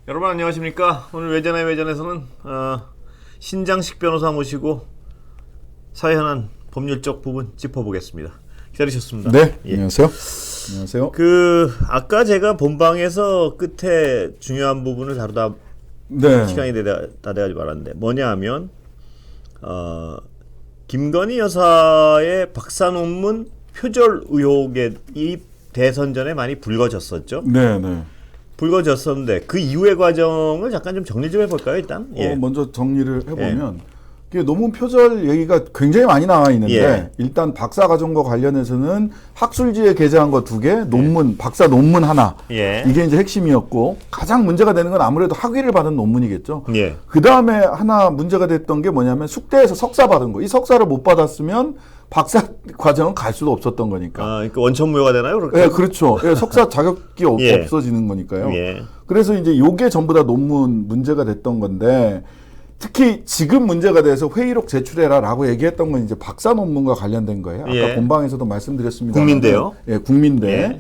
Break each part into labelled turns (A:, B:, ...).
A: 여러분 안녕하십니까? 오늘 외전의 외전에서는 신장식 변호사 모시고 사회 현안 법률적 부분 짚어보겠습니다. 기다리셨습니다.
B: 네,
A: 예.
B: 안녕하세요. 안녕하세요.
A: 아까 제가 본방에서 끝에 중요한 부분을 다루다
B: 네,
A: 시간이 다 돼가지고 말았는데 뭐냐 하면 김건희 여사의 박사 논문 표절 의혹에 이 대선 전에 많이 불거졌었죠.
B: 네, 네.
A: 불거졌었는데 그 이후의 과정을 잠깐 좀 정리 좀 해볼까요, 일단? 예.
B: 먼저 정리를 해보면 이게 논문 표절 얘기가 굉장히 많이 나와 있는데
A: 예.
B: 일단 박사 과정과 관련해서는 학술지에 게재한 거 2개, 논문, 박사 논문 하나
A: 예.
B: 이게 이제 핵심이었고 가장 문제가 되는 건 아무래도 학위를 받은 논문이겠죠.
A: 예.
B: 그 다음에 하나 문제가 됐던 게 뭐냐면 숙대에서 석사 받은 거. 이 석사를 못 받았으면 박사 과정은 갈 수도 없었던 거니까.
A: 그러니까 원천무효가 되나요? 그렇게?
B: 예, 그렇죠. 예, 석사 자격이
A: 예.
B: 없어지는 거니까요.
A: 예.
B: 그래서 이제 요게 전부 다 논문 문제가 됐던 건데 특히 지금 문제가 돼서 회의록 제출해라라고 얘기했던 건 이제 박사 논문과 관련된 거예요. 아까
A: 예.
B: 본방에서도 말씀드렸습니다.
A: 국민대요?
B: 예, 국민대.
A: 예.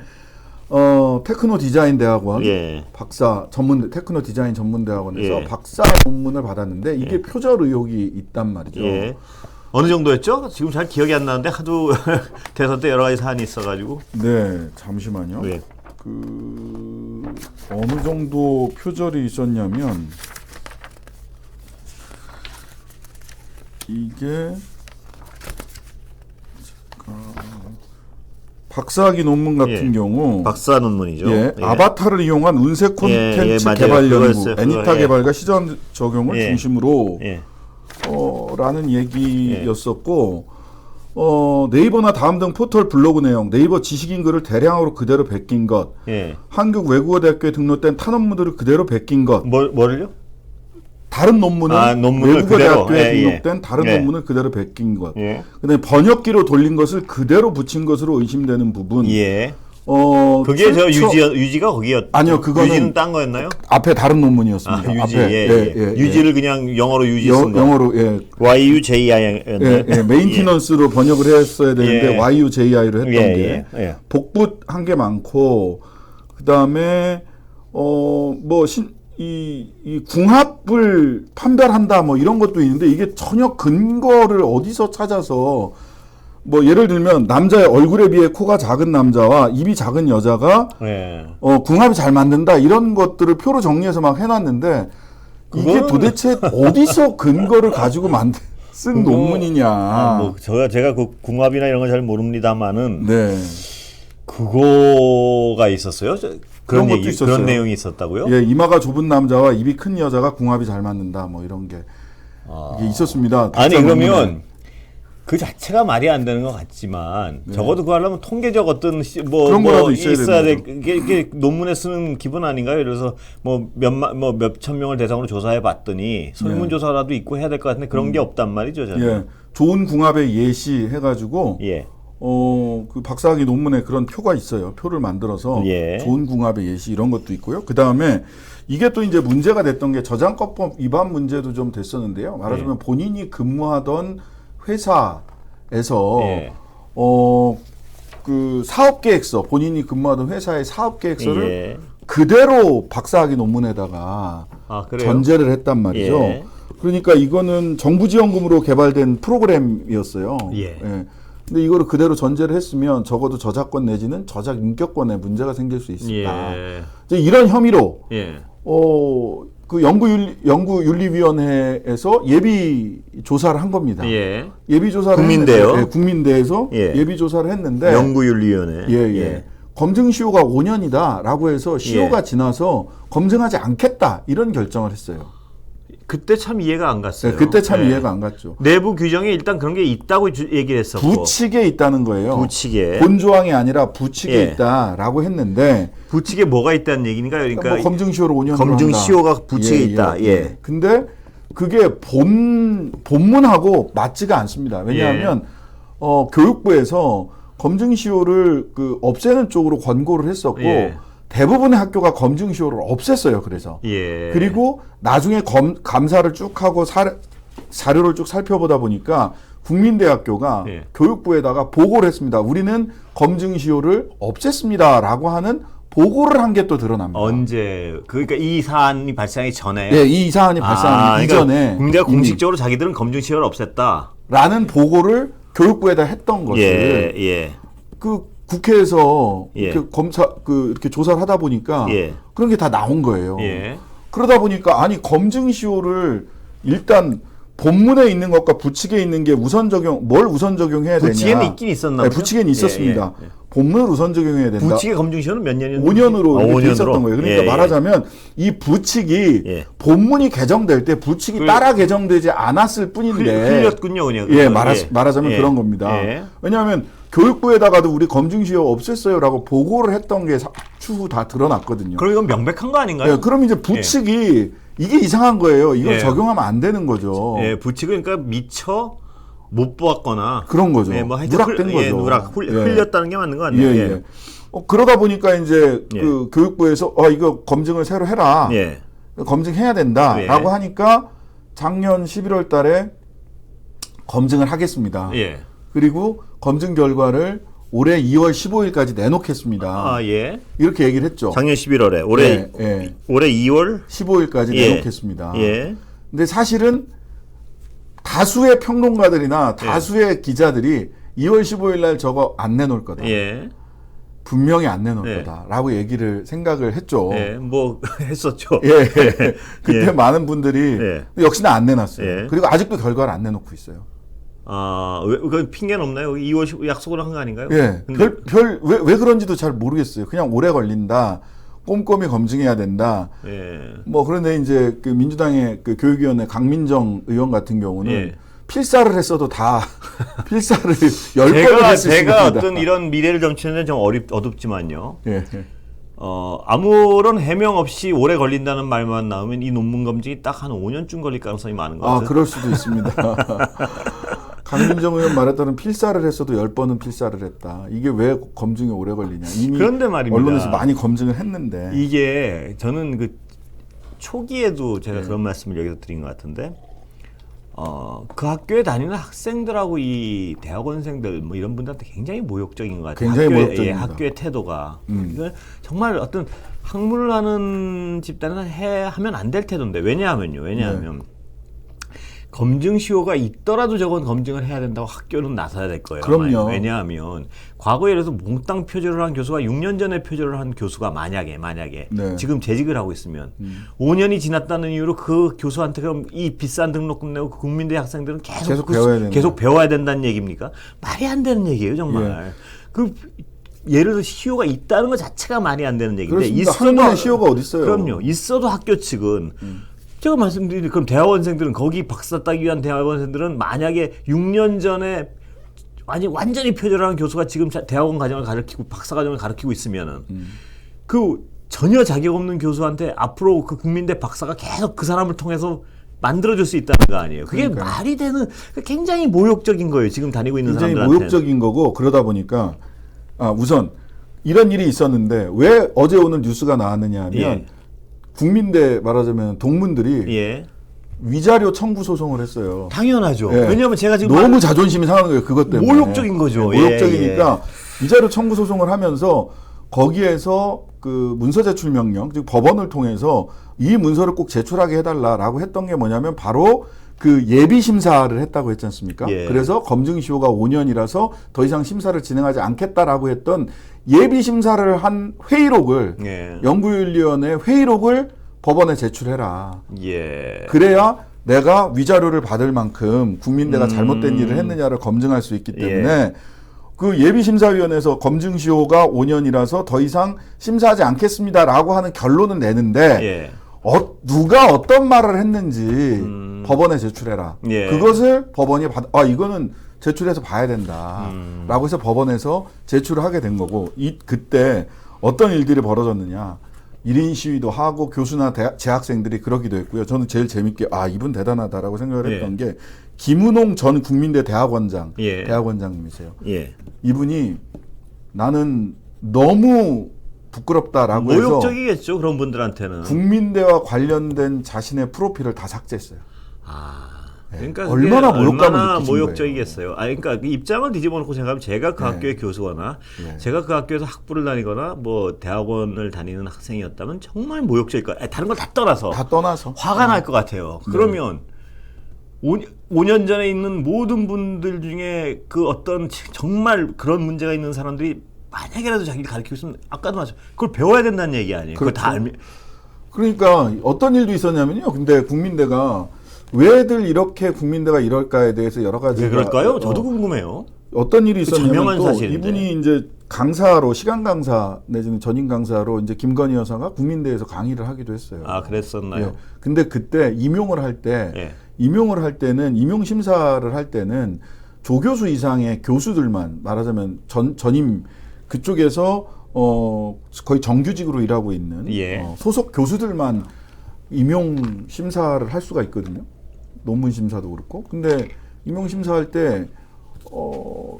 B: 테크노 디자인 대학원
A: 예.
B: 박사 전문 테크노 디자인 전문 대학원에서
A: 예.
B: 박사 논문을 받았는데 이게 표절 의혹이 있단 말이죠.
A: 예. 어느 정도였죠? 지금 잘 기억이 안 나는데 하도 대선 때 여러 가지 사안이 있어가지고.
B: 네, 잠시만요.
A: 예.
B: 어느 정도 표절이 있었냐면 이게 박사학위 논문 같은
A: 예.
B: 경우
A: 박사 논문이죠.
B: 예, 아바타를 이용한 운세 콘텐츠
A: 맞아요.
B: 개발 연구,
A: 그거였어요.
B: 애니타
A: 예.
B: 개발과 시장 적용을
A: 예.
B: 중심으로
A: 예.
B: 라는 얘기였었고 네이버나 다음 등 포털 블로그 내용, 네이버 지식인 글을 대량으로 그대로 베낀 것,
A: 예.
B: 한국 외국어대학교에 등록된 탄원문들을 그대로 베낀 것,
A: 뭐를요?
B: 다른 논문을
A: 논문을
B: 외국어대학교에
A: 그대로. 예,
B: 등록된 다른
A: 예.
B: 논문을 그대로 베낀 것,
A: 예.
B: 그다음에 번역기로 돌린 것을 그대로 붙인 것으로 의심되는 부분.
A: 예. 그게
B: 출처-
A: 유지가 거기였.
B: 아니요, 그거는
A: 유지는 딴 거였나요?
B: 앞에 다른 논문이었습니다.
A: 유지.
B: 앞에,
A: 예. 유지를 그냥 영어로 유지 쓴 거.
B: 영어로 예.
A: YUJI였나요?
B: 메인티넌스로 번역을 했어야 되는데
A: 예.
B: YUJI로 했던
A: 예,
B: 게
A: 예.
B: 복붙 한 게 많고 그다음에 이 궁합을 판별한다 뭐 이런 것도 있는데 이게 전혀 근거를 어디서 찾아서 뭐 예를 들면 남자의 얼굴에 비해 코가 작은 남자와 입이 작은 여자가
A: 예.
B: 궁합이 잘 맞는다 이런 것들을 표로 정리해서 막 해놨는데 이게
A: 그거는-
B: 도대체 어디서 근거를 가지고 쓴 논문이냐?
A: 뭐 제가 그 궁합이나 이런 거 잘 모릅니다만은
B: 네.
A: 그거가 있었어요.
B: 그런 것도 있었어요.
A: 그런 내용이 있었다고요?
B: 예, 이마가 좁은 남자와 입이 큰 여자가 궁합이 잘 맞는다. 뭐 이런 게 이게 있었습니다.
A: 아니
B: 박사
A: 그러면
B: 논문에.
A: 그 자체가 말이 안 되는 것 같지만 적어도 그거 하려면 통계적 어떤
B: 그런 거라도 있어야
A: 돼.
B: 되는
A: 이게 논문에 쓰는 기본 아닌가요? 그래서 뭐 몇천 명을 대상으로 조사해 봤더니 설문조사라도 있고 해야 될 것 같은데 그런 게 없단 말이죠. 저는.
B: 예, 좋은 궁합의 예시 해가지고
A: 예.
B: 그 박사학위 논문에 그런 표가 있어요. 표를 만들어서
A: 예.
B: 좋은 궁합의 예시 이런 것도 있고요. 그 다음에 이게 또 이제 문제가 됐던 게 저작권법 위반 문제도 좀 됐었는데요. 말하자면 본인이 근무하던 회사에서
A: 예.
B: 그 사업계획서 본인이 근무하던 회사의 사업계획서를
A: 예.
B: 그대로 박사학위 논문에다가
A: 그래요?
B: 전제를 했단 말이죠.
A: 예.
B: 그러니까 이거는 정부 지원금으로 개발된 프로그램이었어요.
A: 예.
B: 근데 이거를 그대로 전제를 했으면 적어도 저작권 내지는 저작 인격권에 문제가 생길 수 있다.
A: 예.
B: 이제 이런 혐의로
A: 예.
B: 그 연구윤리위원회에서 예비 조사를 한 겁니다.
A: 예.
B: 예비 조사를
A: 국민대요?
B: 했는데, 국민대에서
A: 예.
B: 예비 조사를 했는데
A: 연구윤리위원회.
B: 예. 검증 시효가 5년이다라고 해서 시효가 지나서 검증하지 않겠다 이런 결정을 했어요.
A: 그때 참 이해가 안 갔어요.
B: 네, 그때 참
A: 예.
B: 이해가 안 갔죠.
A: 내부 규정에 일단 그런 게 있다고 얘기를 했었고.
B: 부칙에 있다는 거예요.
A: 부칙에.
B: 본조항이 아니라 부칙에
A: 예.
B: 있다라고 했는데
A: 부칙에 뭐가 있다는 얘기인가요? 그러니까
B: 뭐 검증 시효를 5년으로
A: 검증
B: 한다.
A: 시효가 부칙에 있다. 예.
B: 근데 그게 본문하고 맞지가 않습니다. 왜냐하면 교육부에서 검증 시효를 없애는 쪽으로 권고를 했었고
A: 예.
B: 대부분의 학교가 검증 시효를 없앴어요. 그래서
A: 예.
B: 그리고 나중에 감사를 쭉 하고 자료를 쭉 살펴보다 보니까 국민대학교가
A: 예.
B: 교육부에다가 보고를 했습니다. 우리는 검증 시효를 없앴습니다라고 하는 보고를 한 게 또 드러납니다.
A: 언제 그러니까 이 사안이 발생하기 전에.
B: 네, 이 사안이 발생하기
A: 그러니까
B: 이전에
A: 군대가 공식적으로 자기들은 검증시효를 없앴다.
B: 라는 보고를 교육부에다 했던 것을
A: 예.
B: 그 국회에서
A: 예.
B: 이렇게 이렇게 조사를 하다 보니까
A: 예.
B: 그런 게 다 나온 거예요.
A: 예.
B: 그러다 보니까 아니 검증시효를 일단 본문에 있는 것과 부칙에 있는 게 우선 적용 뭘 우선 적용해야 되냐?
A: 부칙에는 있긴 있었나
B: 네,
A: 보죠?
B: 부칙에는 있었습니다.
A: 예.
B: 본문을 우선 적용해야 된다.
A: 부칙의 검증시효는 몇 년이었는지
B: 5년으로 이렇게 돼
A: 5년으로?
B: 있었던 거예요. 그러니까
A: 예.
B: 말하자면 이 부칙이
A: 예.
B: 본문이 개정될 때 부칙이 따라 개정되지 않았을 뿐인데
A: 흘렸군요, 그냥.
B: 예, 말하자면
A: 예.
B: 그런 겁니다.
A: 예.
B: 왜냐하면 교육부에다가도 우리 검증시효 없앴어요라고 보고를 했던 게 추후 다 드러났거든요.
A: 그럼 이건 명백한 거 아닌가요?
B: 예, 그럼 이제 부칙이 이게 이상한 거예요. 이걸
A: 예.
B: 적용하면 안 되는 거죠.
A: 예, 부칙은 그러니까 미처 못 보았거나
B: 그런 거죠.
A: 뭐 하여튼
B: 누락된 거죠.
A: 예, 흘렸다는 게 맞는 거
B: 예,
A: 아니에요?
B: 예. 그러다 보니까 이제
A: 예.
B: 그 교육부에서 이거 검증을 새로 해라.
A: 예.
B: 검증해야 된다라고
A: 예.
B: 하니까 작년 11월 달에 검증을 하겠습니다.
A: 예.
B: 그리고 검증 결과를 올해 2월 15일까지 내놓겠습니다.
A: 아, 예.
B: 이렇게 얘기를 했죠.
A: 작년 11월에 올해
B: 예.
A: 올해 2월
B: 15일까지
A: 예.
B: 내놓겠습니다.
A: 예.
B: 근데 사실은 다수의 평론가들이나 다수의 기자들이 2월 15일 날 저거 안 내놓을 거다.
A: 예.
B: 분명히 안 내놓을
A: 예.
B: 거다라고 얘기를 생각을 했죠.
A: 예. 뭐 했었죠.
B: 예. 그때
A: 예.
B: 많은 분들이
A: 예.
B: 역시나 안 내놨어요.
A: 예.
B: 그리고 아직도 결과를 안 내놓고 있어요.
A: 그 핑계는 없나요? 2월 15일 약속을 한 거 아닌가요?
B: 예.
A: 근데
B: 왜 그런지도 잘 모르겠어요. 그냥 오래 걸린다. 꼼꼼히 검증해야 된다.
A: 예.
B: 뭐 그런데 이제 그 민주당의 그 교육위원회 강민정 의원 같은 경우는
A: 예.
B: 필사를 했어도 다 필사를 10번을 했을 수
A: 제가
B: 있습니다.
A: 어떤 이런 미래를 점치는 데는 좀 어둡지만요.
B: 예.
A: 아무런 해명 없이 오래 걸린다는 말만 나오면 이 논문 검증이 딱 한 5년쯤 걸릴 가능성이 많은 것 같아요.
B: 그럴 수도 있습니다. 강민정 의원 말에 따르면 필사를 했어도 10번은 필사를 했다. 이게 왜 검증이 오래 걸리냐. 이미
A: 그런데 말입니다.
B: 언론에서 많이 검증을 했는데.
A: 이게 저는 그 초기에도 제가 그런 말씀을 여기서 드린 것 같은데 그 학교에 다니는 학생들하고 이 대학원생들 뭐 이런 분들한테 굉장히 모욕적인 것 같아요.
B: 굉장히 모욕적입니다.
A: 학교의 태도가 이건 정말 어떤 학문을 하는 집단은 하면 안 될 태도인데 왜냐하면 검증시효가 있더라도 저건 검증을 해야 된다고 학교는 나서야 될 거예요.
B: 그럼요.
A: 왜냐하면 과거에 예를 들어서 몽땅 표절을 한 교수가 6년 전에 표절을 한 교수가 만약에
B: 네.
A: 지금 재직을 하고 있으면 5년이 지났다는 이유로 그 교수한테 그럼 이 비싼 등록금 내고 그 국민대 학생들은
B: 계속 배워야 된다.
A: 계속 배워야 된다는 얘기입니까? 말이 안 되는 얘기예요, 정말. 예를 들어 시효가 있다는 것 자체가 말이 안 되는 얘기인데
B: 그렇습니다. 학문에 시효가 어디 있어요?
A: 그럼요. 있어도 학교 측은 제가 말씀드린 그럼 대학원생들은 거기 박사 따기 위한 대학원생들은 만약에 6년 전에 완전히 표절하는 교수가 지금 대학원 과정을 가르치고 박사 과정을 가르치고 있으면은 그 전혀 자격 없는 교수한테 앞으로 그 국민대 박사가 계속 그 사람을 통해서 만들어줄 수 있다는 거 아니에요. 그게
B: 그러니까요.
A: 말이 되는 굉장히 모욕적인 거예요. 지금 다니고 있는
B: 굉장히
A: 사람들한테.
B: 모욕적인 거고 그러다 보니까 우선 이런 일이 있었는데 왜 어제 오늘 뉴스가 나왔느냐 하면
A: 예.
B: 국민대 말하자면 동문들이
A: 예.
B: 위자료 청구 소송을 했어요.
A: 당연하죠.
B: 예.
A: 왜냐하면 제가 지금
B: 너무 자존심이 상하는 거예요. 그것 때문에.
A: 모욕적인 거죠.
B: 모욕적이니까 위자료 청구 소송을 하면서 거기에서 그 문서 제출 명령, 즉 법원을 통해서 이 문서를 꼭 제출하게 해달라라고 했던 게 뭐냐면 바로 그 예비 심사를 했다고 했지 않습니까?
A: 예.
B: 그래서 검증 시효가 5년이라서 더 이상 심사를 진행하지 않겠다라고 했던 예비 심사를 한 회의록을
A: 예.
B: 연구윤리위원회 회의록을 법원에 제출해라.
A: 예.
B: 그래야 내가 위자료를 받을 만큼 국민대가 잘못된 일을 했느냐를 검증할 수 있기 때문에 그 예비심사위원회에서 검증시효가 5년이라서 더 이상 심사하지 않겠습니다라고 하는 결론을 내는데 누가 어떤 말을 했는지 법원에 제출해라.
A: 예.
B: 그것을 법원이 이거는 제출해서 봐야 된다라고 해서 법원에서 제출을 하게 된 거고 그때 어떤 일들이 벌어졌느냐. 1인 시위도 하고 교수나 재학생들이 그러기도 했고요. 저는 제일 재밌게 이분 대단하다라고 생각을 했던 게 김은홍 전 국민대 대학원장님이세요. 이분이 나는 너무 부끄럽다라고 해서
A: 모욕적이겠죠. 그런 분들한테는.
B: 국민대와 관련된 자신의 프로필을 다 삭제했어요.
A: 그러니까
B: 얼마나 모욕감을
A: 얼마나
B: 느끼신
A: 모욕적이겠어요. 그러니까 그 입장을 뒤집어 놓고 생각하면 제가 그 학교의 교수거나 제가 그 학교에서 학부를 다니거나 뭐 대학원을 다니는 학생이었다면 정말 모욕적일 거예요. 다른 걸 다 떠나서 화가 날 것 같아요. 그러면 5년 전에 있는 모든 분들 중에 그 어떤 정말 그런 문제가 있는 사람들이 만약에라도 자기를 가르치고 있으면 아까도 말씀 그걸 배워야 된다는 얘기 아니에요. 그걸 다 알면.
B: 그러니까 어떤 일도 있었냐면요. 근데 국민대가 왜들 이렇게 국민대가 이럴까에 대해서 여러 가지
A: 왜 그럴까요? 저도 궁금해요.
B: 어떤 일이 있었냐면 또
A: 사실인데.
B: 이분이 이제 강사로 시간 강사 내지는 전임 강사로 이제 김건희 여사가 국민대에서 강의를 하기도 했어요.
A: 아, 그랬었나요?
B: 예. 근데 그때 임용을 할 때는 임용 심사를 할 때는 조교수 이상의 교수들만 말하자면 전임 그쪽에서 거의 정규직으로 일하고 있는 소속 교수들만 임용 심사를 할 수가 있거든요. 논문 심사도 그렇고. 근데 임용 심사할 때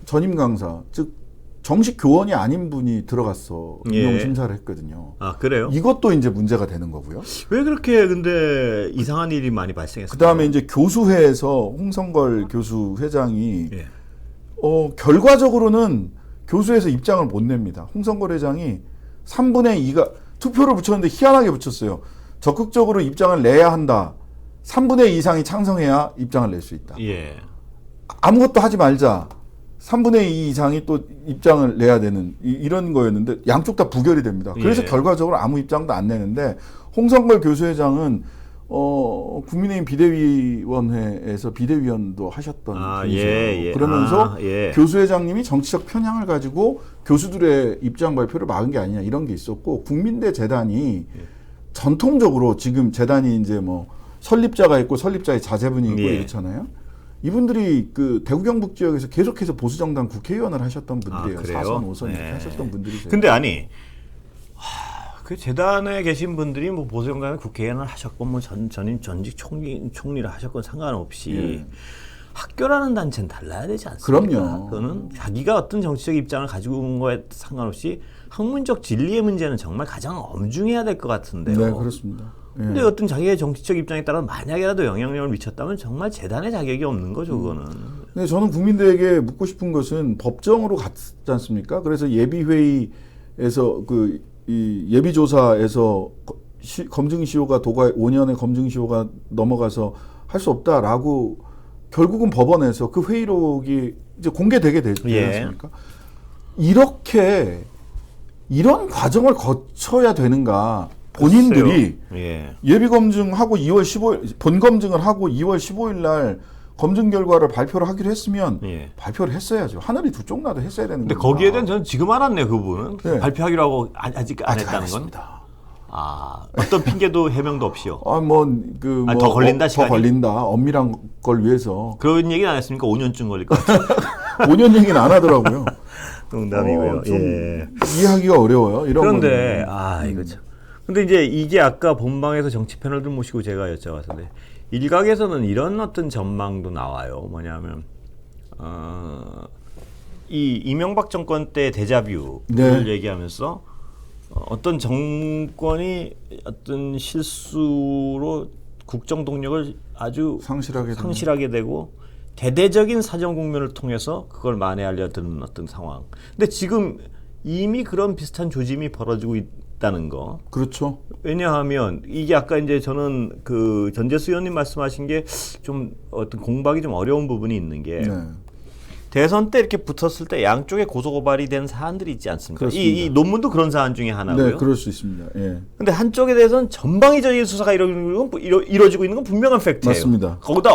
B: 전임 강사 즉 정식 교원이 아닌 분이 들어갔어 임용 심사를 했거든요.
A: 아, 그래요?
B: 이것도 이제 문제가 되는 거고요.
A: 왜 그렇게 근데 이상한 일이 많이 발생했어요?
B: 그다음에 이제 교수회에서 홍성걸 교수 회장이 결과적으로는 교수회에서 입장을 못 냅니다. 홍성걸 회장이 3분의 2가 투표를 붙였는데 희한하게 붙였어요. 적극적으로 입장을 내야 한다. 3분의 2 이상이 창성해야 입장을 낼 수 있다. 아무것도 하지 말자. 3분의 2 이상이 또 입장을 내야 되는 이런 거였는데 양쪽 다 부결이 됩니다. 그래서 결과적으로 아무 입장도 안 내는데 홍성걸 교수회장은 국민의힘 비대위원회에서 비대위원도 하셨던 분이세요. 그러면서 교수회장님이 정치적 편향을 가지고 교수들의 입장 발표를 막은 게 아니냐 이런 게 있었고 국민대 재단이 전통적으로 지금 재단이 이제 뭐 설립자가 있고 설립자의 자제분이 있고 이렇잖아요. 이분들이 그 대구 경북 지역에서 계속해서 보수정당 국회의원을 하셨던 분들이에요. 4선, 5선 이렇게 하셨던 분들이세요.
A: 근데 아니 그 재단에 계신 분들이 뭐 보수정당의 국회의원을 하셨건 뭐 전직 총리를 하셨건 상관없이 학교라는 단체는 달라야 되지 않습니까?
B: 그럼요.
A: 그거는 자기가 어떤 정치적 입장을 가지고 온 거에 상관없이 학문적 진리의 문제는 정말 가장 엄중해야 될 것 같은데요.
B: 네, 그렇습니다.
A: 근데 어떤 자기의 정치적 입장에 따라 만약에라도 영향력을 미쳤다면 정말 재단의 자격이 없는 거죠, 그거는.
B: 근데 저는 국민대에게 묻고 싶은 것은 법정으로 갔지 않습니까? 그래서 예비회의에서 이 예비조사에서 검증시효가 5년의 검증시효가 넘어가서 할 수 없다라고 결국은 법원에서 그 회의록이 이제 공개되게 되지 않습니까? 이런 과정을 거쳐야 되는가? 본인들이 예비검증하고 2월 15일 본검증을 하고 2월 15일 날 검증 결과를 발표를 하기로 했으면 발표를 했어야죠. 하늘이 두 쪽 나도 했어야 되는
A: 근데
B: 겁니다.
A: 거기에 대한 저는 지금 알았네요. 그분은 발표하기로 하고 아직 안 했다는 건. 어떤 핑계도 해명도 없이요.
B: 더 걸린다 시간이. 더 걸린다. 엄밀한 걸 위해서.
A: 그런 얘기는 안 했습니까? 5년쯤 걸릴 것 같아요.
B: 5년 얘기는 안 하더라고요.
A: 농담이고요.
B: 이해하기가 어려워요. 이런
A: 그런데 이거 참. 근데 이제 이게 아까 본방에서 정치 패널들 모시고 제가 여쭤봤는데 일각에서는 이런 어떤 전망도 나와요. 뭐냐면 이 이명박 정권 때 데자뷰를 얘기하면서 어떤 정권이 어떤 실수로 국정 동력을 아주 상실하게 되고 대대적인 사정 국면을 통해서 그걸 만회하려 드는 어떤 상황. 근데 지금 이미 그런 비슷한 조짐이 벌어지고 있다는 거.
B: 그렇죠.
A: 왜냐하면 이게 아까 이제 저는 그 전재수 의원님 말씀하신 게 좀 어떤 공박이 좀 어려운 부분이 있는 게 대선 때 이렇게 붙었을 때 양쪽에 고소고발이 된 사안들이 있지 않습니까? 이 논문도 그런 사안 중에 하나고요.
B: 네, 그럴 수 있습니다.
A: 근데 한쪽에 대해서는 전방위적인 수사가 이루어지고 있는 건 분명한 팩트예요.
B: 맞습니다.
A: 거기다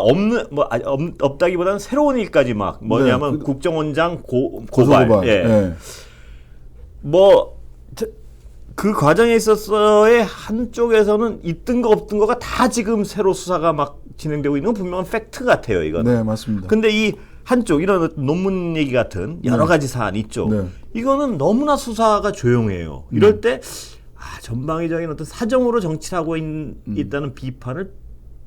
A: 없다기보다는 새로운 일까지 막 뭐냐면 국정원장 고발. 그 과정에 있어서의 한쪽에서는 있던 거 없던 거가 다 지금 새로 수사가 막 진행되고 있는 건 분명한 팩트 같아요, 이거는.
B: 네, 맞습니다.
A: 근데 이 한쪽 이런 논문 얘기 같은 여러 가지 사안 있죠. 이거는 너무나 수사가 조용해요. 이럴 때 전방위적인 어떤 사정으로 정치를 하고 있다는 비판을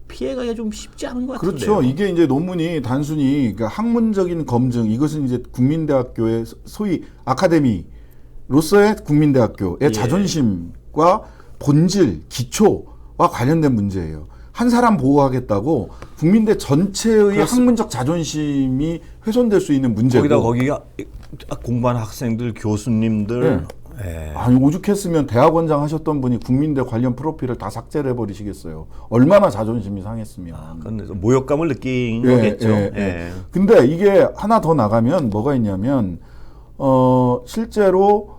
A: 피해가기가 좀 쉽지 않은 것 같은데요.
B: 그렇죠. 이게 이제 논문이 단순히 그러니까 학문적인 검증, 이것은 이제 국민대학교의 소위 아카데미로서의 국민대학교의 자존심과 본질, 기초와 관련된 문제예요. 한 사람 보호하겠다고 국민대 전체의 학문적 자존심이 훼손될 수 있는 문제고.
A: 거기가 공부하는 학생들, 교수님들. 예.
B: 아니 오죽했으면 대학원장 하셨던 분이 국민대 관련 프로필을 다 삭제를 해버리시겠어요. 얼마나 자존심이 상했으면.
A: 그건 모욕감을 느낀 거겠죠.
B: 근데 이게 하나 더 나가면 뭐가 있냐면 실제로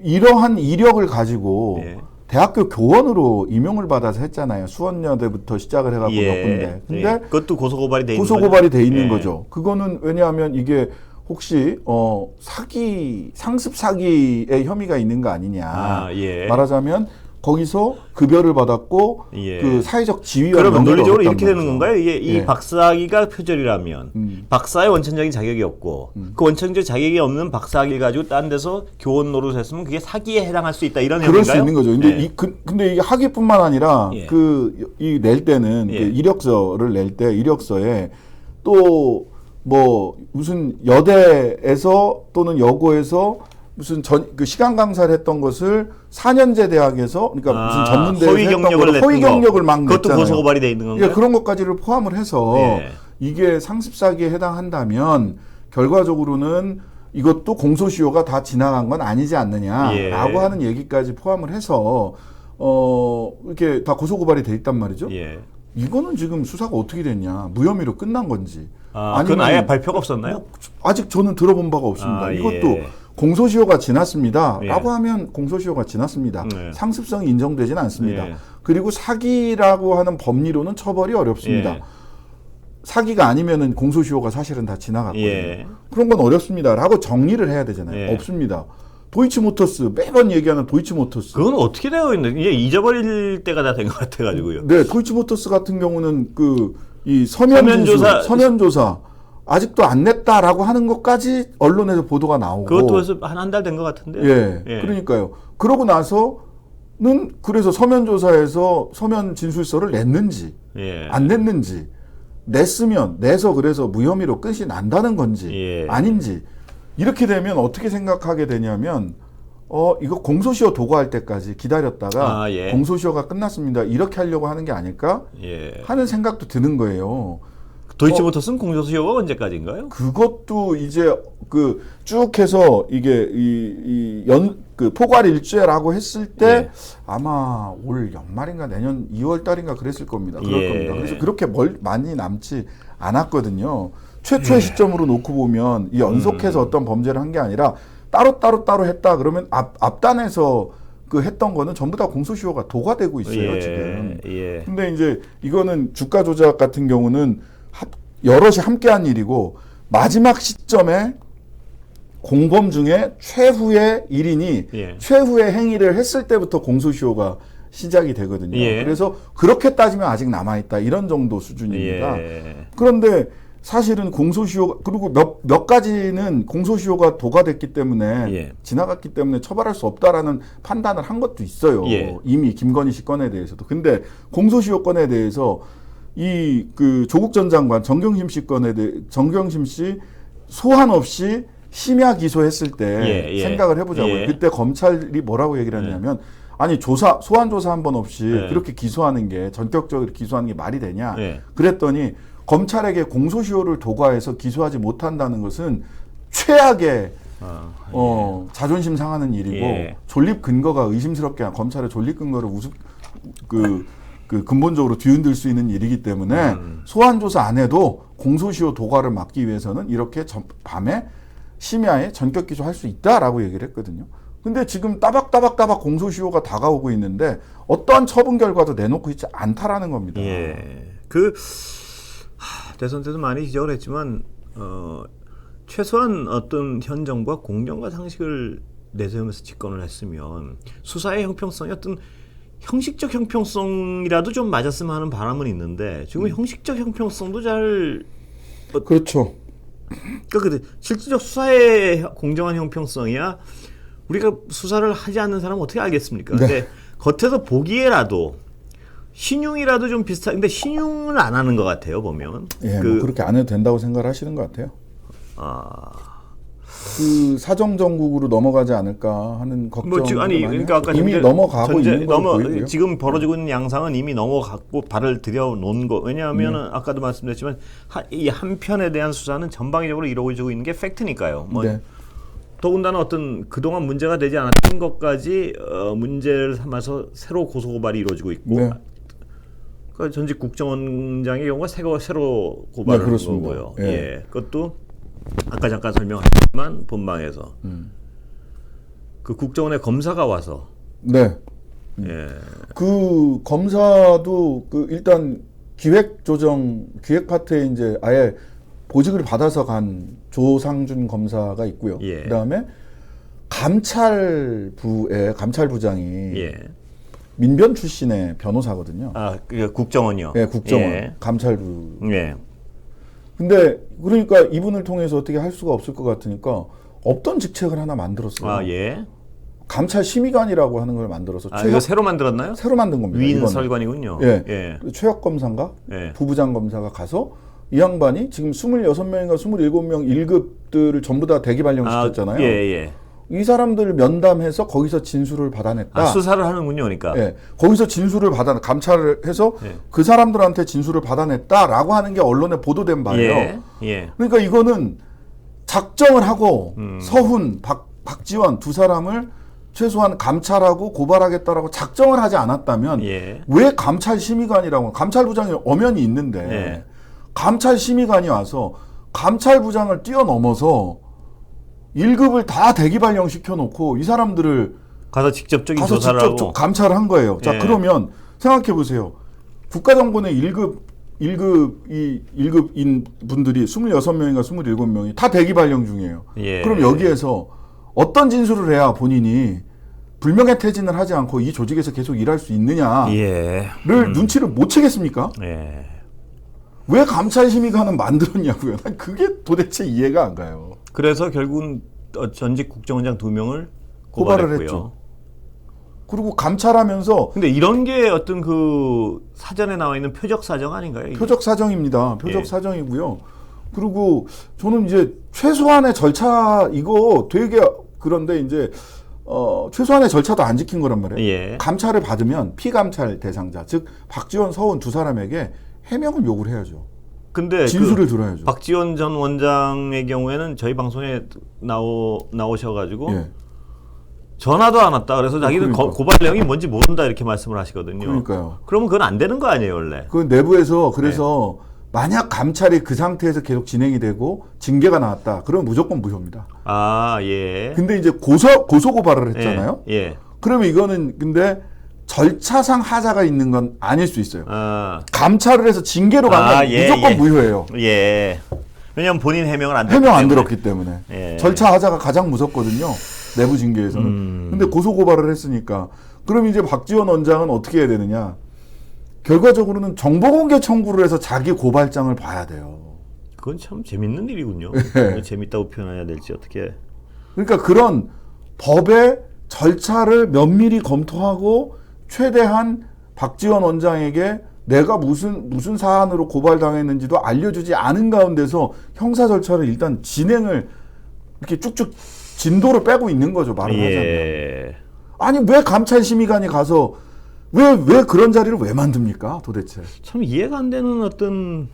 B: 이러한 이력을 가지고 대학교 교원으로 임용을 받아서 했잖아요. 수원여대부터 시작을 해갖고 몇 군데. 근데
A: 그것도 고소고발이 돼 있는
B: 고소고발이 돼 있는 거죠. 그거는 왜냐하면 이게 혹시 상습 사기의 혐의가 있는 거 아니냐. 말하자면 거기서 급여를 받았고 그 사회적 지위와
A: 그러면 논리적으로 이렇게 되는
B: 거죠.
A: 건가요? 이게 이 박사학위가 표절이라면 박사의 원천적인 자격이 없고 그 원천적 자격이 없는 박사학위를 가지고 딴 데서 교원 노릇했으면 그게 사기에 해당할 수 있다 이런
B: 그럴
A: 혐의인가요?
B: 수 있는 거죠. 근데 근데 이게 학위뿐만 아니라 이 낼 때는 그 이력서를 낼 때 이력서에 또 뭐 무슨 여대에서 또는 여고에서 무슨 그 시간 강사를 했던 것을 4년제 대학에서 그러니까 무슨 전문대에서 허위 경력을 막 냈잖아요.
A: 그것도 고소고발이 돼 있는 건가요?
B: 그런 것까지를 포함을 해서 이게 상습 사기에 해당한다면 결과적으로는 이것도 공소시효가 다 지나간 건 아니지 않느냐라고 하는 얘기까지 포함을 해서 이렇게 다 고소고발이 돼 있단 말이죠. 이거는 지금 수사가 어떻게 됐냐, 무혐의로 끝난 건지.
A: 그건 아예 발표가 없었나요?
B: 아직 저는 들어본 바가 없습니다. 이것도 공소시효가 지났습니다. 라고 하면 공소시효가 지났습니다. 상습성이 인정되지는 않습니다. 그리고 사기라고 하는 법리로는 처벌이 어렵습니다. 사기가 아니면은 공소시효가 사실은 다 지나갔거든요. 그런 건 어렵습니다. 라고 정리를 해야 되잖아요. 없습니다. 도이치모터스, 매번 얘기하는 도이치모터스.
A: 그건 어떻게 되어 있는, 이제 잊어버릴 때가 다 된 것 같아가지고요.
B: 네, 도이치모터스 같은 경우는 이 서면조사 아직도 안 냈다라고 하는 것까지 언론에서 보도가 나오고.
A: 그것도 벌써 한 달 된 것 같은데.
B: 그러니까요. 그러고 나서는 그래서 서면조사에서 서면 진술서를 냈는지 안 냈는지, 내서 그래서 무혐의로 끝이 난다는 건지 아닌지, 이렇게 되면 어떻게 생각하게 되냐면 이거 공소시효 도구할 때까지 기다렸다가 공소시효가 끝났습니다, 이렇게 하려고 하는 게 아닐까 하는 생각도 드는 거예요.
A: 도이치모터스는 공소시효가 언제까지인가요?
B: 그것도 이제 쭉 해서 이게 그 포괄 일죄라고 했을 때 아마 올 연말인가 내년 2월 달인가 그랬을 겁니다. 그럴 겁니다. 그래서 그렇게 많이 남지 않았거든요. 최초의 시점으로 놓고 보면 이 연속해서 어떤 범죄를 한 게 아니라 따로 했다 그러면 앞단에서 했던 거는 전부 다 공소시효가 도과되고 있어요, 지금. 근데 이제 이거는 주가 조작 같은 경우는 여럿이 함께한 일이고, 마지막 시점에 공범 중에 최후의 일인이 최후의 행위를 했을 때부터 공소시효가 시작이 되거든요. 그래서 그렇게 따지면 아직 남아있다, 이런 정도 수준입니다. 그런데 사실은 공소시효, 그리고 몇 가지는 공소시효가 도과됐기 때문에 지나갔기 때문에 처벌할 수 없다라는 판단을 한 것도 있어요. 이미 김건희 씨 건에 대해서도. 근데 공소시효 건에 대해서 조국 전 장관 정경심 씨 건에 정경심 씨 소환 없이 심야 기소했을 때 생각을 해보자고요. 그때 검찰이 뭐라고 얘기를 했냐면, 아니 소환 조사 한 번 없이 그렇게 기소하는 게, 전격적으로 기소하는 게 말이 되냐? 그랬더니 검찰에게 공소시효를 도과해서 기소하지 못한다는 것은 최악의 자존심 상하는 일이고 존립 근거가 의심스럽게, 검찰의 존립 근거를 근본적으로 뒤흔들 수 있는 일이기 때문에 소환 조사 안 해도 공소시효 도과를 막기 위해서는 이렇게 밤에 심야에 전격 기소할 수 있다라고 얘기를 했거든요. 근데 지금 따박따박 공소시효가 다가오고 있는데 어떠한 처분 결과도 내놓고 있지 않다라는 겁니다.
A: 대선 때도 많이 지적을 했지만 최소한 어떤 현 정부가 공정과 상식을 내세우면서 집권을 했으면 수사의 형평성이 어떤 형식적 형평성이라도 좀 맞았으면 하는 바람은 있는데, 지금 형식적 형평성도 잘
B: 그렇죠.
A: 그러니까 실질적 수사의 공정한 형평성이야 우리가 수사를 하지 않는 사람은 어떻게 알겠습니까? 근데 겉에서 보기에라도 신용이라도 좀 비슷한, 근데 신용을 안 하는 것 같아요, 보면.
B: 뭐 그렇게 안 해도 된다고 생각을 하시는 것 같아요. 그 사정 정국으로 넘어가지 않을까 하는 걱정.
A: 뭐 지금 아니 그러니까 아까
B: 이미 넘어가고 있는 거 보이고요.
A: 지금 벌어지고 있는 양상은 이미 넘어갔고 발을 들여놓은 거. 왜냐하면은 아까도 말씀드렸지만 이 한 편에 대한 수사는 전방위적으로 이루어지고 있는 게 팩트니까요. 뭐
B: 네.
A: 더군다나 어떤 그동안 문제가 되지 않았던 것까지 문제를 삼아서 새로 고소 고발이 이루어지고 있고.
B: 네.
A: 그 전직 국정원장의 경우가 새로 고발을 한
B: 그렇습니다.
A: 거고요.
B: 예.
A: 예, 그것도 아까 잠깐 설명했지만 본방에서 그 국정원의 검사가 와서
B: 네.
A: 예,
B: 그 검사도 그 일단 기획 파트에 이제 아예 보직을 받아서 간 조상준 검사가 있고요.
A: 예.
B: 그다음에 감찰부장이
A: 예.
B: 민변 출신의 변호사거든요.
A: 아, 그 국정원이요.
B: 네, 국정원
A: 예.
B: 감찰부.
A: 예.
B: 근데 그러니까 이분을 통해서 어떻게 할 수가 없을 것 같으니까 없던 직책을 하나 만들었어요.
A: 아, 예.
B: 감찰심의관이라고 하는 걸 만들어서
A: 아, 이거 새로 만들었나요?
B: 새로 만든 겁니다.
A: 위인
B: 이번에.
A: 설관이군요.
B: 예.
A: 예.
B: 최혁 검사인가
A: 예.
B: 부부장 검사가 가서 이 양반이 지금 26명인가 27명 1급들을 전부 다 대기 발령시켰잖아요.
A: 아, 예, 예.
B: 이 사람들을 면담해서 거기서 진술을 받아냈다.
A: 아, 수사를 하는군요, 그러니까.
B: 예, 거기서 진술을 감찰을 해서
A: 예.
B: 그 사람들한테 진술을 받아냈다라고 하는 게 언론에 보도된 바예요.
A: 예. 예.
B: 그러니까 이거는 작정을 하고 서훈, 박지원 두 사람을 최소한 감찰하고 고발하겠다라고 작정을 하지 않았다면
A: 예.
B: 왜 감찰심의관이라고 감찰부장이 엄연히 있는데
A: 예.
B: 감찰심의관이 와서 감찰부장을 뛰어넘어서 1급을 다 대기 발령시켜놓고 이 사람들을
A: 가서 직접적인
B: 가서
A: 조사를
B: 직접
A: 하고.
B: 감찰을 한 거예요. 자,
A: 예.
B: 그러면 생각해 보세요. 국가정보원의 1급인 분들이 26명인가 27명이 다 대기 발령 중이에요.
A: 예.
B: 그럼 여기에서 어떤 진술을 해야 본인이 불명예 퇴진을 하지 않고 이 조직에서 계속 일할 수 있느냐를
A: 예.
B: 눈치를 못 채겠습니까?
A: 예.
B: 왜 감찰심의관은 만들었냐고요. 난 그게 도대체 이해가 안 가요.
A: 그래서 결국은 전직 국정원장 2명을
B: 고발을
A: 고발했고요.
B: 했죠. 그리고 감찰하면서
A: 근데 이런 게 어떤 그 사전에 나와 있는 표적 사정 아닌가요? 이게?
B: 표적 사정입니다. 표적
A: 예.
B: 사정이고요. 그리고 저는 이제 최소한의 절차 이거 되게 그런데 이제 최소한의 절차도 안 지킨 거란 말이에요.
A: 예.
B: 감찰을 받으면 피감찰 대상자 즉 박지원, 서훈 두 사람에게 해명을 요구를 해야죠.
A: 근데
B: 진술을 들어야죠.
A: 박지원 전 원장의 경우에는 저희 방송에 나오셔가지고
B: 예.
A: 전화도 안 왔다. 그래서 자기는
B: 그러니까.
A: 고발 내용이 뭔지 모른다 이렇게 말씀을 하시거든요.
B: 그러니까요.
A: 그러면 그건 안 되는 거 아니에요, 원래?
B: 그 내부에서 그래서 만약 감찰이 그 상태에서 계속 진행이 되고 징계가 나왔다. 그러면 무조건 무효입니다.
A: 아, 예.
B: 근데 이제 고소 고발을 했잖아요.
A: 예. 예.
B: 그러면 이거는 근데 절차상 하자가 있는 건 아닐 수 있어요.
A: 아,
B: 감찰을 해서 징계로 가면
A: 예,
B: 무조건
A: 예.
B: 무효예요.
A: 예. 왜냐면 본인 해명을 안
B: 해명 안
A: 때문에.
B: 들었기 때문에.
A: 예.
B: 절차 하자가 가장 무섭거든요. 내부 징계에서는. 근데 고소 고발을 했으니까. 그럼 이제 박지원 원장은 어떻게 해야 되느냐? 결과적으로는 정보공개 청구를 해서 자기 고발장을 봐야 돼요.
A: 그건 참 재밌는 일이군요.
B: 예.
A: 재밌다고 표현해야 될지 어떻게.
B: 그러니까 그런 법의 절차를 면밀히 검토하고 최대한 박지원 원장에게 내가 무슨 사안으로 고발당했는지도 알려주지 않은 가운데서 형사 절차를 일단 진행을 이렇게 쭉쭉 진도를 빼고 있는 거죠. 말을 하자면.
A: 예.
B: 아니 왜 감찰심의관이 가서 왜 그런 자리를 왜 만듭니까 도대체.
A: 참 이해가 안 되는 어떤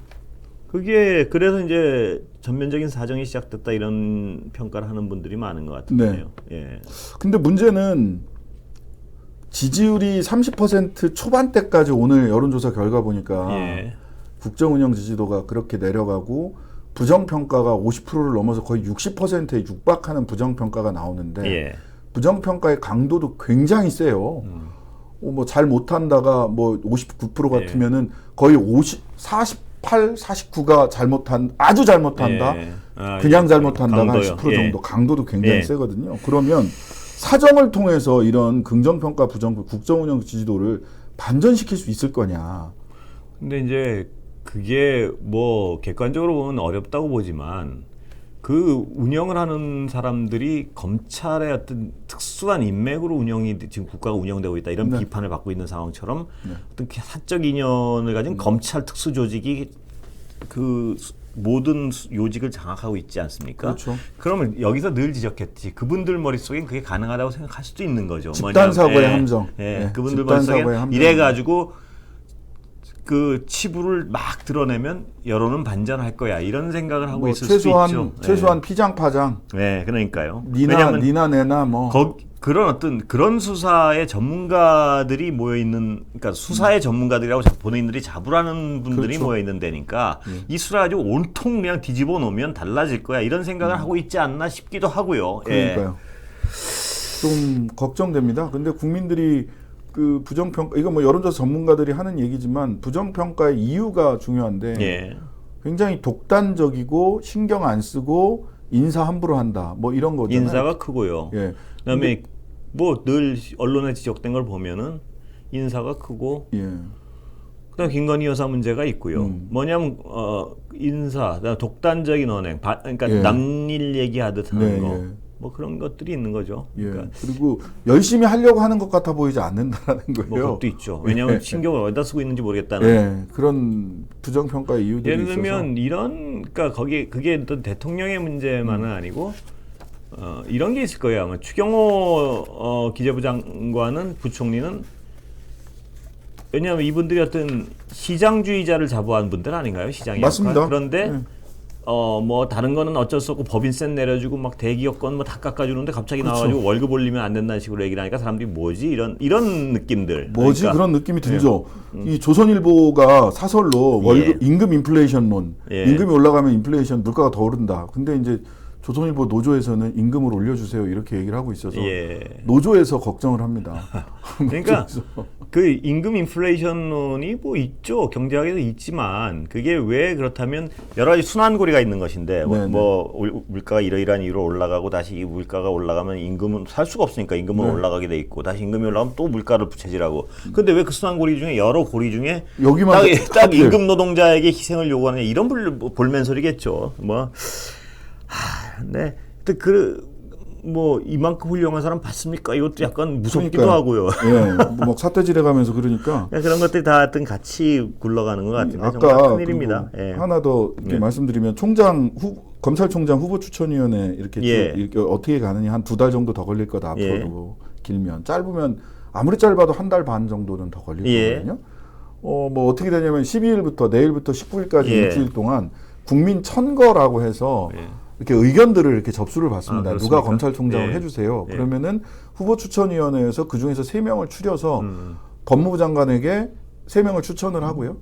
A: 그게 그래서 이제 전면적인 사정이 시작됐다 이런 평가를 하는 분들이 많은 것 같은데요. 예.
B: 근데 문제는 지지율이 30% 초반대까지 오늘 여론조사 결과 보니까
A: 예.
B: 국정운영 지지도가 그렇게 내려가고 부정평가가 50%를 넘어서 거의 60%에 육박하는 부정평가가 나오는데
A: 예.
B: 부정평가의 강도도 굉장히 세요. 뭐 잘 못한다가 뭐 59% 같으면은 거의 48, 49가 아주 잘못한다.
A: 예. 아,
B: 그냥
A: 예.
B: 잘못한다가 한
A: 강도요.
B: 10% 정도 강도도 굉장히
A: 예.
B: 세거든요. 그러면 사정을 통해서 이런 긍정평가 국정운영 지지도를 반전시킬 수 있을 거냐.
A: 근데 이제 그게 뭐 객관적으로 보면 어렵다고 보지만 그 운영을 하는 사람들이 검찰의 어떤 특수한 인맥으로 지금 국가가 운영되고 있다 이런
B: 네.
A: 비판을 받고 있는 상황처럼 어떤 사적 인연을 가진 검찰 특수 조직이 그 모든 요직을 장악하고 있지 않습니까?
B: 그렇죠.
A: 그러면 여기서 늘 지적했지. 그분들 머릿속엔 그게 가능하다고 생각할 수도 있는 거죠.
B: 집단 사고의
A: 뭐냐면,
B: 함정.
A: 예,
B: 예,
A: 그분들
B: 집단 사고의
A: 머릿속엔
B: 함정.
A: 이래가지고 그 치부를 막 드러내면 여론은 반전할 거야. 이런 생각을 하고
B: 뭐
A: 있을 수도 있죠.
B: 최소한 피장파장.
A: 네, 그러니까요.
B: 니나 내나 뭐.
A: 그런 어떤 그런 수사의 전문가들이 모여 있는, 그러니까 수사의 전문가들이라고 본인들이 잡으라는 분들이
B: 그렇죠.
A: 모여 있는 데니까 이 수를 아주 온통 그냥 뒤집어 놓으면 달라질 거야. 이런 생각을 하고 있지 않나 싶기도 하고요.
B: 그러니까요. 좀 걱정됩니다. 근데 국민들이 그 부정평가, 이거 뭐 여론조사 전문가들이 하는 얘기지만 부정평가의 이유가 중요한데
A: 예.
B: 굉장히 독단적이고 신경 안 쓰고 인사 함부로 한다. 뭐 이런 거잖아요.
A: 인사가 크고요.
B: 예.
A: 그다음에 뭐 늘 언론에 지적된 걸 보면은 인사가 크고
B: 예.
A: 그다음 김건희 여사 문제가 있고요. 뭐냐면 인사, 그다음 독단적인 언행, 그러니까
B: 예.
A: 남일 얘기하듯 하는
B: 네,
A: 거,
B: 예.
A: 뭐 그런 것들이 있는 거죠.
B: 예.
A: 그러니까
B: 그리고 열심히 하려고 하는 것 같아 보이지 않는다라는 거예요.
A: 뭐 그것도 있죠. 왜냐하면 신경을 어디다 쓰고 있는지 모르겠다는.
B: 예. 그런 부정평가의 이유들이
A: 예를
B: 있어서.
A: 들면 그러니까 그게 어떤 대통령의 문제만은 아니고 이런 게 있을 거예요. 아마 추경호 기재부 장관은 부총리는 왜냐하면 이분들이 어떤 시장주의자를 자부한 분들 아닌가요? 시장이
B: 맞습니다.
A: 그런데
B: 네.
A: 뭐 다른 거는 어쩔 수 없고 법인세 내려주고 막 대기업권 뭐 다 깎아주는데 갑자기
B: 그렇죠.
A: 나와가지고 월급 올리면 안 된다는 식으로 얘기를 하니까 사람들이 뭐지 이런 느낌들.
B: 뭐지
A: 그러니까,
B: 그런 느낌이 들죠. 이 조선일보가 사설로 월급 임금 인플레이션론,
A: 예.
B: 임금이 올라가면 인플레이션 물가가 더 오른다. 근데 이제 조선일보 노조에서는 임금을 올려주세요 이렇게 얘기를 하고 있어서
A: 예.
B: 노조에서 걱정을 합니다.
A: 그러니까
B: 노조에서.
A: 그 임금 인플레이션론이 뭐 있죠. 경제학에도 있지만 그게 왜 그렇다면 여러 가지 순환고리가 있는 것인데
B: 네네.
A: 뭐 물가가 이러이러한 이유로 올라가고 다시 이 물가가 올라가면 임금은 살 수가 없으니까 임금은
B: 네.
A: 올라가게 돼 있고 다시 임금이 올라가면 또 물가를 부채질하고 근데 왜 그 순환고리 중에 여러 고리 중에
B: 여기만
A: 딱
B: 하필.
A: 임금 노동자에게 희생을 요구하느냐 이런 볼멘소리겠죠. 네. 뭐 이만큼 훌륭한 사람 봤습니까? 이것도 약간 무섭기도
B: 그러니까요.
A: 하고요.
B: 예, 뭐 사태질해 가면서 그러니까
A: 그런 것들이 다 하여튼 같이 굴러가는 것 같은데 정말
B: 아까
A: 큰일입니다.
B: 그리고
A: 예.
B: 하나 더 이렇게
A: 예.
B: 말씀드리면 검찰총장 후보 추천위원회 이렇게
A: 예.
B: 이렇게 어떻게 가느냐 한 2달 정도 더 걸릴 거다 앞으로도 길면 짧으면 아무리 짧아도 한 달 반 정도는 더 걸릴
A: 예.
B: 거거든요. 뭐 어떻게 되냐면 12일부터 내일부터 19일까지
A: 예.
B: 일주일 동안 국민 천거라고 해서
A: 예.
B: 이렇게 의견들을 이렇게 접수를 받습니다.
A: 그렇습니까?
B: 누가 검찰총장을
A: 예.
B: 해주세요.
A: 예.
B: 그러면은 후보 추천위원회에서 그 중에서 3명을 추려서 법무부 장관에게 3명을 추천을 하고요.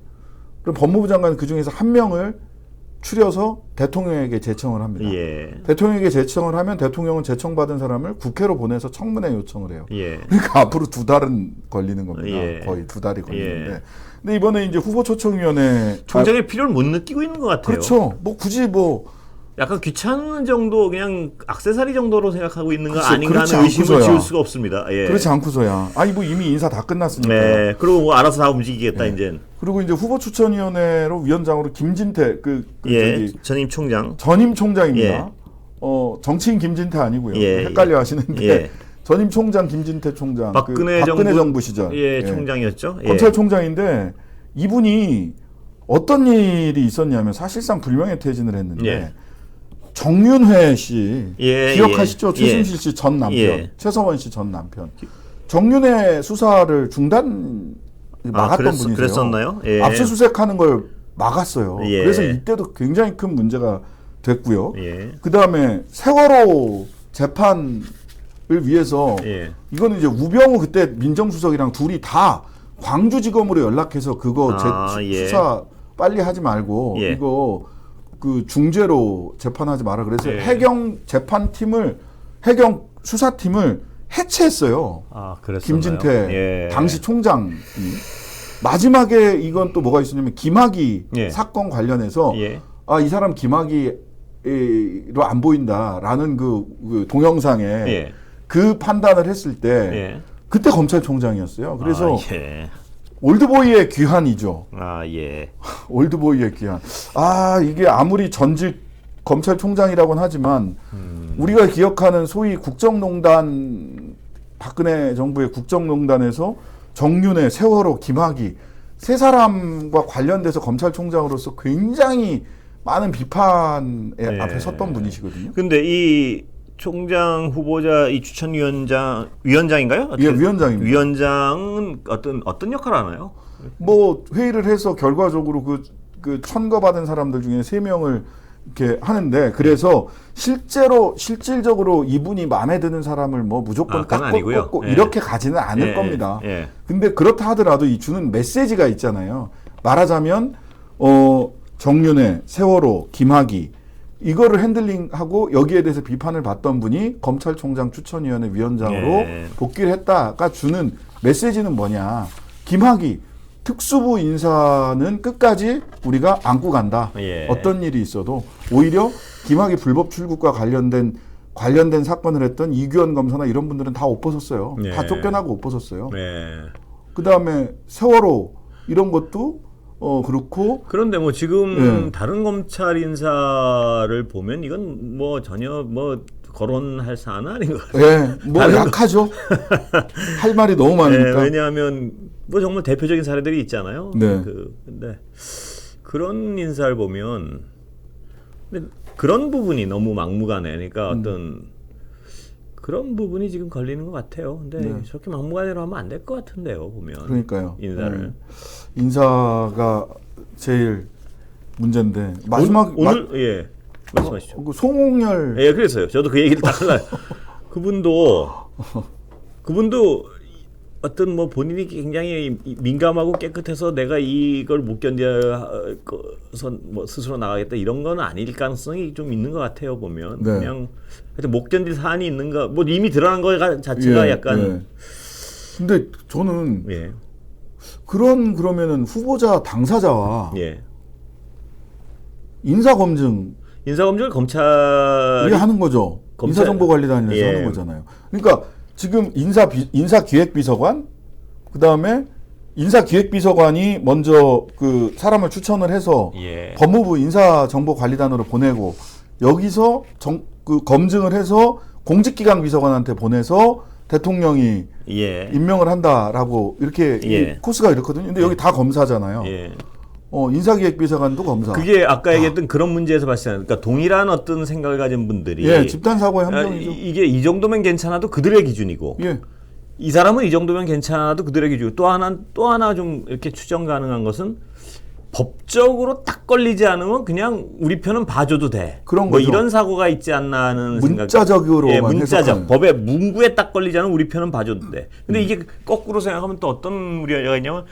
B: 그럼 법무부 장관은 그 중에서 1명을 추려서 대통령에게 제청을 합니다.
A: 예.
B: 대통령에게 제청을 하면 대통령은 제청받은 사람을 국회로 보내서 청문회 요청을 해요.
A: 예.
B: 그러니까 앞으로 2달은 걸리는 겁니다.
A: 예.
B: 거의 2달이 걸리는데.
A: 예.
B: 근데 이번에 이제 후보 초청위원회
A: 총장의 필요를 못 느끼고 있는 것 같아요.
B: 그렇죠. 뭐 굳이 뭐
A: 약간 귀찮은 정도, 그냥 액세서리 정도로 생각하고 있는 거
B: 그렇죠.
A: 아닌가
B: 그렇지
A: 하는 의심을
B: 않고서야.
A: 지울 수가 없습니다. 예.
B: 그렇지 않고서야 아니 뭐 이미 인사 다 끝났으니까.
A: 네. 그리고 뭐 알아서 다 움직이겠다 이제.
B: 그리고 이제 후보 추천위원회로 위원장으로 김진태
A: 예.
B: 저기
A: 전임 총장.
B: 전임 총장입니다.
A: 예.
B: 정치인 김진태 아니고요.
A: 예.
B: 헷갈려 하시는데
A: 예.
B: 전임 총장 김진태 총장
A: 박근혜
B: 정부 시절
A: 예, 총장이었죠. 예.
B: 검찰총장인데 이분이 어떤 일이 있었냐면 사실상 불명예퇴진을 했는데
A: 예.
B: 정윤회 씨
A: 예,
B: 기억하시죠?
A: 예.
B: 최순실 씨 전 남편,
A: 예.
B: 최성원 씨 전 남편. 정윤회 수사를 중단 막았던 분이세요.
A: 그랬었나요? 예.
B: 압수수색하는 걸 막았어요.
A: 예.
B: 그래서 이때도 굉장히 큰 문제가 됐고요.
A: 예.
B: 그 다음에 세월호 재판을 위해서
A: 예.
B: 이거는 이제 우병우 그때 민정수석이랑 둘이 다 광주지검으로 연락해서 그거
A: 예.
B: 수사 빨리 하지 말고
A: 예.
B: 이거 그 중재로 재판하지 마라 그래서
A: 예.
B: 해경 수사팀을 해체했어요.
A: 그랬었나요?
B: 김진태
A: 예.
B: 당시 총장이 마지막에 이건 또 뭐가 있었냐면 김학의
A: 예.
B: 사건 관련해서
A: 예.
B: 이 사람 김학의로 안 보인다라는 그 동영상에
A: 예.
B: 그 판단을 했을 때
A: 예.
B: 그때 검찰총장이었어요. 그래서
A: 예.
B: 올드보이의 귀환이죠.
A: 예.
B: 올드보이의 귀환. 이게 아무리 전직 검찰총장이라고는 하지만 우리가 기억하는 소위 국정농단 박근혜 정부의 국정농단에서 정윤회, 세월호, 김학의 세 사람과 관련돼서 검찰총장으로서 굉장히 많은 비판에
A: 네.
B: 앞에 섰던 분이시거든요.
A: 근데 이 총장 후보자 이 위원장인가요?
B: 예, 위원장입니다.
A: 위원장은 어떤 역할을 하나요?
B: 뭐 회의를 해서 결과적으로 그 천거받은 사람들 중에 3명을 이렇게 하는데 그래서 실질적으로 이분이 마음에 드는 사람을 뭐 무조건
A: 그건 아니고요.
B: 꺾고
A: 예.
B: 이렇게 가지는 않을
A: 예,
B: 겁니다.
A: 예.
B: 근데 그렇다 하더라도 이 주는 메시지가 있잖아요. 말하자면 정윤회, 세월호, 김학의 이거를 핸들링하고 여기에 대해서 비판을 받던 분이 검찰총장 추천위원회 위원장으로
A: 예.
B: 복귀를 했다가 주는 메시지는 뭐냐. 김학의 특수부 인사는 끝까지 우리가 안고 간다.
A: 예.
B: 어떤 일이 있어도 오히려 김학의 불법 출국과 관련된 사건을 했던 이규현 검사나 이런 분들은 다 옷 벗었어요.
A: 예.
B: 다 쫓겨나고 옷 벗었어요.
A: 네.
B: 그다음에 세월호 이런 것도 그렇고
A: 그런데 뭐 지금
B: 예.
A: 다른 검찰 인사를 보면 이건 뭐 전혀 뭐 거론할 사안은 아닌 것 같아요.
B: 예, 뭐 약하죠. 할 말이 너무 많으니까.
A: 왜냐하면 뭐 정말 대표적인 사례들이 있잖아요.
B: 네.
A: 근데 그런 인사를 보면 근데 그런 부분이 너무 막무가내. 그러니까 어떤 그런 부분이 지금 걸리는 것 같아요. 근데
B: 네.
A: 저렇게 막무가내로 하면 안 될 것 같은데요. 보면
B: 그러니까요.
A: 인사를.
B: 인사가 제일 문제인데 마지막
A: 오늘 예 말씀하시죠.
B: 그 송홍열
A: 예, 그래서요. 저도 그 얘기를 딱 하려고. 그분도 어떤 뭐 본인이 굉장히 민감하고 깨끗해서 내가 이걸 못 견뎌서 뭐 스스로 나가겠다 이런 건 아닐 가능성이 좀 있는 것 같아요. 보면
B: 네.
A: 그냥 하여튼 못 견딜 사안이 있는가 뭐 이미 드러난 거 자체가 약간
B: 근데 저는
A: 예.
B: 그러면은 후보자 당사자와
A: 예.
B: 인사검증
A: 인사검증을 검찰이
B: 하는 거죠. 인사정보관리단에서
A: 예.
B: 하는 거잖아요. 그러니까 지금 인사기획비서관 그다음에 인사기획비서관이 먼저 그 사람을 추천을 해서
A: 예.
B: 법무부 인사정보관리단으로 보내고 여기서 그 검증을 해서 공직기강 비서관한테 보내서 대통령이
A: 예.
B: 임명을 한다라고 이렇게
A: 예.
B: 이 코스가 이렇거든요. 근데 여기 다 검사잖아요.
A: 예.
B: 인사기획비서관도 검사.
A: 그게 아까 얘기했던 그런 문제에서 발생하는 그러니까 동일한 어떤 생각을 가진 분들이
B: 예, 집단 사고의 함정이죠.
A: 이게 이 정도면 괜찮아도 그들의 기준이고
B: 예.
A: 이 사람은 이 정도면 괜찮아도 그들의 기준이고 또 하나 좀 이렇게 추정 가능한 것은 법적으로 딱 걸리지 않으면 그냥 우리 편은 봐줘도 돼.
B: 그런
A: 뭐
B: 거죠.
A: 이런 사고가 있지 않나 하는
B: 문자적으로만
A: 생각. 예, 문자적
B: 해석하는.
A: 법의 문구에 딱 걸리지 않으면 우리 편은 봐줘도 돼. 근데 이게 거꾸로 생각하면 또 어떤 우려가 있냐면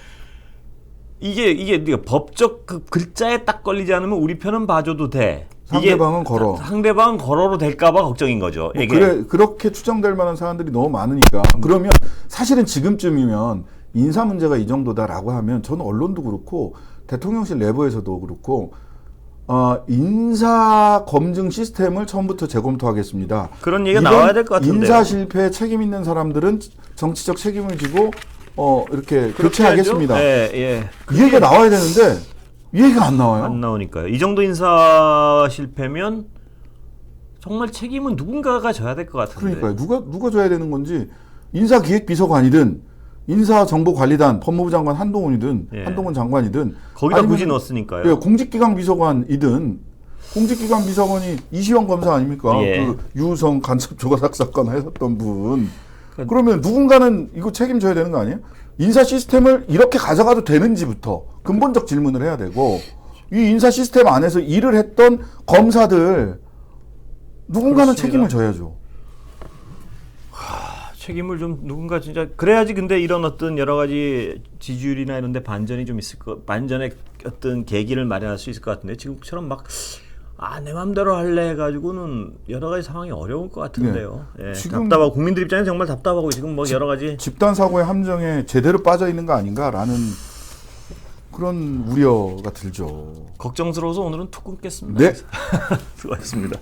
A: 이게 법적 그 글자에 딱 걸리지 않으면 우리 편은 봐줘도 돼.
B: 상대방은 걸어.
A: 상대방은 걸어로 될까봐 걱정인 거죠. 이게.
B: 그렇게 추정될 만한 사안들이 너무 많으니까. 그러면 사실은 지금쯤이면 인사 문제가 이 정도다라고 하면 저는 언론도 그렇고 대통령실 내부에서도 그렇고 인사 검증 시스템을 처음부터 재검토하겠습니다.
A: 그런 얘기가 나와야 될 것 같은데요.
B: 인사 실패에 책임 있는 사람들은 정치적 책임을 지고 이렇게 교체하겠습니다.
A: 예, 예.
B: 이 얘기가 나와야 되는데 이 얘기가 안 나와요.
A: 안 나오니까요. 이 정도 인사 실패면 정말 책임은 누군가가 져야 될 것 같은데.
B: 그러니까요. 누가 져야 되는 건지 인사기획비서관이든 인사정보관리단 법무부 장관 한동훈이든
A: 예.
B: 한동훈 장관이든
A: 거기다 굳이 넣었으니까요.
B: 예, 공직기강 비서관이든 공직기강 비서관이 이시영 검사 아닙니까?
A: 예.
B: 그 유성 간첩 조가닥 사건 했었던 분. 그러면 누군가는 이거 책임져야 되는 거 아니에요? 인사 시스템을 이렇게 가져가도 되는지부터 근본적 질문을 해야 되고 이 인사 시스템 안에서 일을 했던 검사들 누군가는
A: 그렇습니다.
B: 책임을 져야죠.
A: 책임을 좀 누군가 진짜 그래야지. 근데 이런 어떤 여러 가지 지지율이나 이런 데 반전이 좀 있을 반전의 어떤 계기를 마련할 수 있을 것 같은데 지금처럼 막 내 맘대로 할래 해가지고는 여러 가지 상황이 어려울 것 같은데요. 예,
B: 지금
A: 답답하고 국민들 입장에서 정말 답답하고 지금 뭐 여러 가지
B: 집단 사고의 함정에 제대로 빠져 있는 거 아닌가라는 그런 우려가 들죠.
A: 걱정스러워서 오늘은 툭 끊겠습니다.
B: 네.
A: 수고하셨습니다.